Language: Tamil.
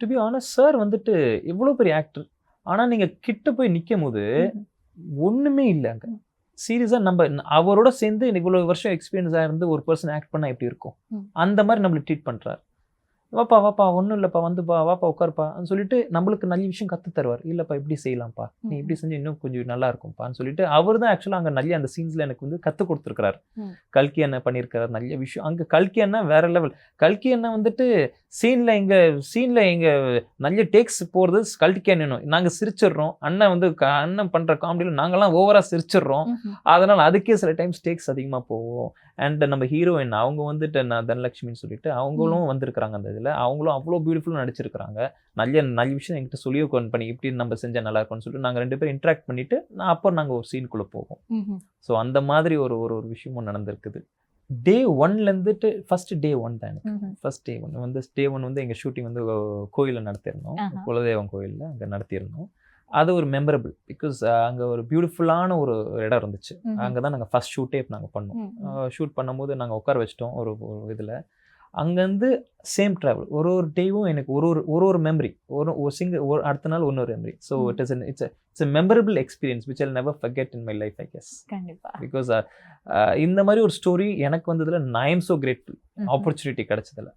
டு பி ஆனஸ்ட் சார் வந்துட்டு எவ்வளோ பெரிய ஆக்டர். ஆனால் நீங்கள் கிட்ட போய் நிற்கும் போது ஒன்றுமே இல்லை அங்கே. சீரியஸாக நம்ம அவரோட சேர்ந்து இவ்வளோ வருஷம் எக்ஸ்பீரியன்ஸாக இருந்து ஒரு பர்சன் ஆக்ட் பண்ணால் எப்படி இருக்கும், அந்த மாதிரி நம்மளை ட்ரீட் பண்ணுறாரு. வாப்பா வாப்பா ஒன்றும் இல்லைப்பா வந்துப்பா வாப்பா உட்காருப்பான்னு சொல்லிட்டு நம்மளுக்கு நல்ல விஷயம் கற்று தருவார். இல்லைப்பா இப்படி செய்யலாம்ப்பா, நீ இப்படி செஞ்சு இன்னும் கொஞ்சம் நல்லா இருக்கும்ப்பான்னு சொல்லிட்டு அவர் தான் ஆக்சுவலாக அங்கே நிறைய அந்த சீன்ஸில் எனக்கு வந்து கற்றுக் கொடுத்துருக்கிறாரு. கல்கி அண்ணன் பண்ணியிருக்கிறார் நிறைய விஷயம் அங்கே. கல்கி அண்ணன் வேற லெவல். கல்கி அண்ணன் வந்துட்டு சீனில் எங்கள் நிறைய டேக்ஸ் போகிறது கல்கி அண்ணனும் நாங்கள் சிரிச்சிடுறோம். அண்ணன் வந்து அண்ணன் பண்ணுற காமெடியில் நாங்கள்லாம் ஓவராக சிரிச்சிடுறோம். அதனால் அதுக்கே சில டைம்ஸ் டேக்ஸ் அதிகமாக போவோம். அண்ட் நம்ம ஹீரோயின் அவங்க வந்துட்டு நான் தனலட்சுமின்னு சொல்லிட்டு அவங்களும் வந்திருக்கிறாங்க அந்த இதில். அவங்களும் அவ்வளோ பியூட்டிஃபுல்லாக நடிச்சிருக்கிறாங்க. நல்ல விஷயம் என்கிட்ட சொல்லி பண்ணி இப்படி நம்ம செஞ்சால் நல்லா இருக்கும்னு சொல்லிட்டு நாங்கள் 2 பேரும் இன்ட்ராக்ட் பண்ணிட்டு அப்புறம் நாங்கள் ஒரு சீனுக்குள்ளே போவோம். ஸோ அந்த மாதிரி ஒரு விஷயமும் நடந்திருக்குது. டே 1லேருந்துட்டு ஃபர்ஸ்ட் டே 1 தான் எனக்கு. ஃபர்ஸ்ட் டே 1 வந்து எங்கள் ஷூட்டிங் வந்து கோயிலில் நடத்தியிருந்தோம். குலதெய்வம் கோயிலில் அங்கே நடத்தியிருந்தோம். அது ஒரு மெமரபிள். பிகாஸ் அங்கே ஒரு பியூட்டிஃபுல்லான ஒரு இடம் இருந்துச்சு. அங்கே தான் நாங்கள் ஃபர்ஸ்ட் ஷூட்டே நாங்கள் பண்ணோம். ஷூட் பண்ணும்போது நாங்கள் உட்கார வச்சிட்டோம் ஒரு இதில். அங்கேருந்து சேம் ட்ராவல் ஒரு டேவும் எனக்கு ஒரு மெமரி, அடுத்த நாள் ஒன்னொரு memory. So it's a memorable experience which I'll never forget in my life, I guess. கண்டிப்பா. பிகாஸ் இந்த மாதிரி ஒரு ஸ்டோரி எனக்கு வந்ததில் I am so grateful opportunity கிடைச்சதில்ல.